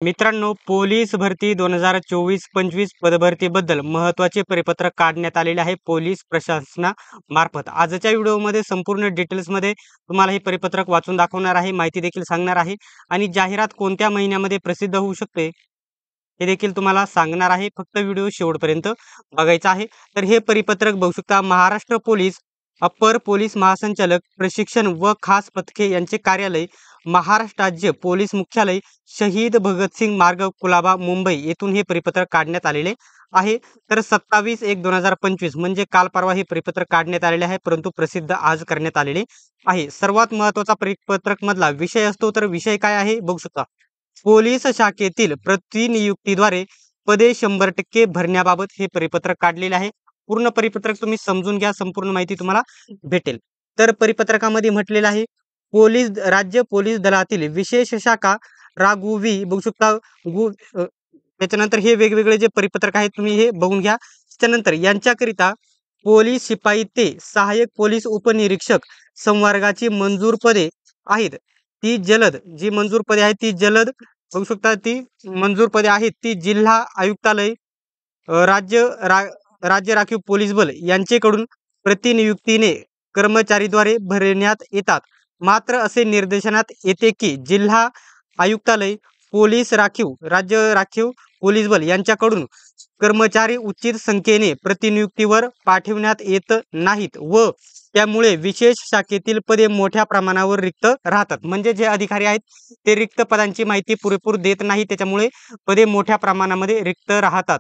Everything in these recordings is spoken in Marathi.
मित्रांनो, पोलीस भरती 2024-25 पदभरतीबद्दल महत्त्वाचे परिपत्रक काढण्यात आलेले आहे पोलीस प्रशासनामार्फत. आजच्या व्हिडिओमध्ये संपूर्ण डिटेल्समध्ये तुम्हाला हे परिपत्रक वाचून दाखवणार आहे, माहिती देखील सांगणार आहे आणि जाहिरात कोणत्या महिन्यामध्ये प्रसिद्ध होऊ शकते हे देखील तुम्हाला सांगणार आहे. फक्त व्हिडिओ शेवटपर्यंत बघायचा आहे. तर हे परिपत्रक बघू शकता. महाराष्ट्र पोलीस अप्पर पोलीस महासंचालक प्रशिक्षण व खास पथके यांचे कार्यालय महाराष्ट्र राज्य पोलीस मुख्यालय शहीद भगतसिंग मार्ग कुलाबा मुंबई येथून हे परिपत्रक काढण्यात आलेले आहे. तर 27/1/2025 म्हणजे काल परवा हे परिपत्रक काढण्यात आलेले आहे, परंतु प्रसिद्ध आज करण्यात आलेले आहे. सर्वात महत्त्वाचा परिपत्रक मधला विषय असतो, तर विषय काय आहे बघू शकता. पोलीस शाखेतील प्रतिनियुक्तीद्वारे पदे 100% भरण्याबाबत हे परिपत्रक काढलेले आहे. पूर्ण परिपत्रक तुम्ही समजून घ्या, संपूर्ण माहिती तुम्हाला भेटेल. तर परिपत्रकामध्ये म्हटलेलं आहे, राज्य पोलीस दलातील विशेष शाखा राघुवी बघू शकता. त्याच्यानंतर हे वेगवेगळे जे परिपत्रक आहेत तुम्ही हे बघून घ्या. त्याच्यानंतर यांच्याकरिता पोलीस शिपाई ते सहाय्यक पोलीस उपनिरीक्षक संवर्गाची मंजूर पदे आहेत. ती जलद जी मंजूर पदे आहेत ती जलद बघू शकता. ती मंजूर पदे आहेत ती जिल्हा आयुक्तालय राज्य राखीव पोलीस बल यांचेकडून प्रतिनियुक्तीने कर्मचारीद्वारे भरण्यात येतात. मात्र असे निर्देशनात येते की जिल्हा आयुक्तालय राज्य राखीव पोलीस बल यांच्याकडून कर्मचारी उचित संख्येने प्रतिनियुक्तीवर पाठविण्यात येत नाहीत व त्यामुळे विशेष शाखेतील पदे मोठ्या प्रमाणावर रिक्त राहतात. म्हणजे जे अधिकारी आहेत ते रिक्त पदांची माहिती पुरेपूर देत नाही, त्याच्यामुळे पदे मोठ्या प्रमाणामध्ये रिक्त राहतात.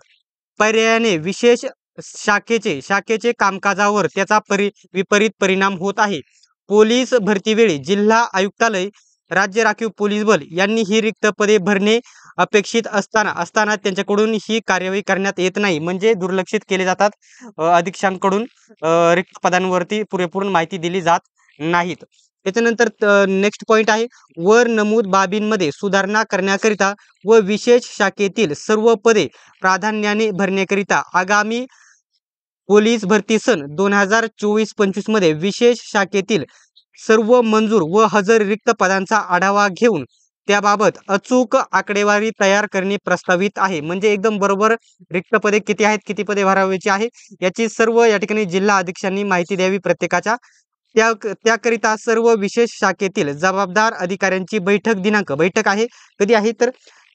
पर्यायाने विशेष शाखेचे कामकाजावर त्याचा विपरीत परिणाम होत आहे. पोलीस भरतीवेळी जिल्हा आयुक्तालय राज्य राखीव पोलीस बल यांनी ही रिक्त पदे भरणे अपेक्षित असताना त्यांच्याकडून ही कार्यवाही करण्यात येत नाही, म्हणजे दुर्लक्षित केले जातात. अधीक्षकांकडून रिक्त पदांवरती पुरेपूर माहिती दिली जात नाहीत. त्याच्यानंतर नेक्स्ट पॉइंट आहे, वर नमूद बाबींमध्ये सुधारणा करण्याकरिता व विशेष शाखेतील सर्व पदे प्राधान्याने भरण्याकरिता आगामी पोलीस भरती सन 2024-25 मध्ये विशेष शाखेतील सर्व मंजूर व हजर रिक्त पदांचा आढावा घेऊन त्याबाबत अचूक आकडेवारी तयार करणे प्रस्तावित आहे. म्हणजे एकदम बरोबर रिक्त पदे किती आहेत, किती पदे भरावायची आहे याची सर्व या ठिकाणी जिल्हा अधीक्षकांनी माहिती द्यावी प्रत्येकाच्या. त्याकरिता सर्व विशेष शाखेतील जबाबदार अधिकाऱ्यांची बैठक आहे. कधी आहे तर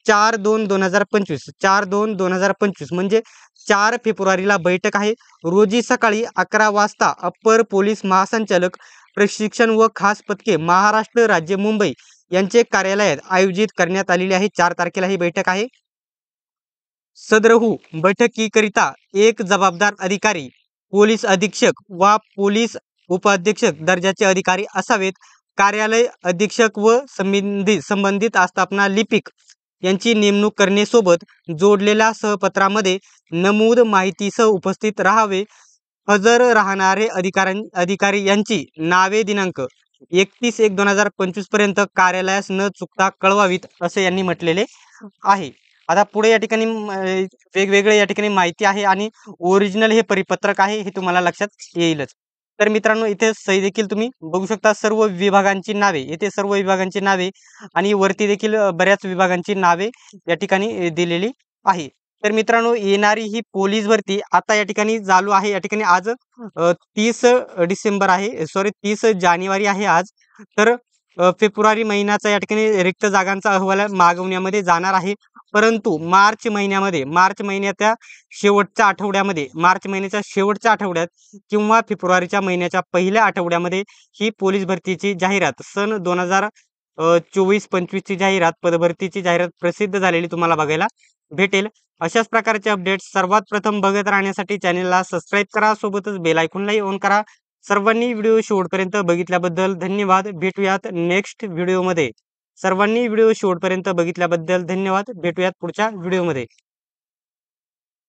4/2/2025 म्हणजे 4 फेब्रुवारीला बैठक आहे. रोजी सकाळी 11 वाजता अप्पर पोलीस महासंचालक प्रशिक्षण व खास पथके महाराष्ट्र राज्य मुंबई यांचे कार्यालयात आयोजित करण्यात आलेली आहे. 4 तारखेला ही बैठक आहे. सदरहू बैठकीकरिता एक जबाबदार अधिकारी, पोलीस अधीक्षक वा पोलीस उपाधीक्षक दर्जाचे अधिकारी असावेत. कार्यालय अधीक्षक व संबंधित आस्थापना लिपिक यांची नेमणूक करण्यासोबत जोडलेल्या सहपत्रामध्ये नमूद माहितीसह उपस्थित राहावे. हजर राहणारे अधिकारी यांची नावे दिनांक 31/1/2025 पर्यंत कार्यालयास न चुकता कळवावीत असे यांनी म्हटलेले आहे. आता पुढे या ठिकाणी वेगवेगळे या ठिकाणी माहिती आहे आणि ओरिजिनल हे परिपत्रक आहे हे तुम्हाला लक्षात येईलच. तर मित्रांनो, इथे सही देखील तुम्ही बघू शकता. सर्व विभागांची नावे, येथे सर्व विभागांची नावे आणि वरती देखील बऱ्याच विभागांची नावे या ठिकाणी दिलेली आहे. तर मित्रांनो, येणारी ही पोलीस भरती आता या ठिकाणी चालू आहे. या ठिकाणी आज 30 जानेवारी आहे आज. तर फेब्रुवारी महिन्याचा या ठिकाणी रिक्त जागांचा अहवाल मागवण्यामध्ये जाणार आहे. परंतु मार्च महिन्याच्या शेवटच्या आठवड्यात किंवा फेब्रुवारीच्या महिन्याच्या पहिल्या आठवड्यामध्ये ही पोलीस भरतीची जाहिरात सन 2024-25 ची जाहिरात, पदभरतीची जाहिरात प्रसिद्ध झालेली तुम्हाला बघायला भेटेल. अशाच प्रकारचे अपडेट्स सर्वात प्रथम बघत राहण्यासाठी चॅनलला सबस्क्राईब करा, सोबतच बेल आयकॉनलाही ऑन करा. सर्वांनी व्हिडिओ शेवटपर्यंत बघितल्याबद्दल धन्यवाद. भेटूयात नेक्स्ट व्हिडिओमध्ये. सर्वांनी व्हिडिओ शेवटपर्यंत बघितल्याबद्दल धन्यवाद. भेटूयात पुढच्या व्हिडिओमध्ये.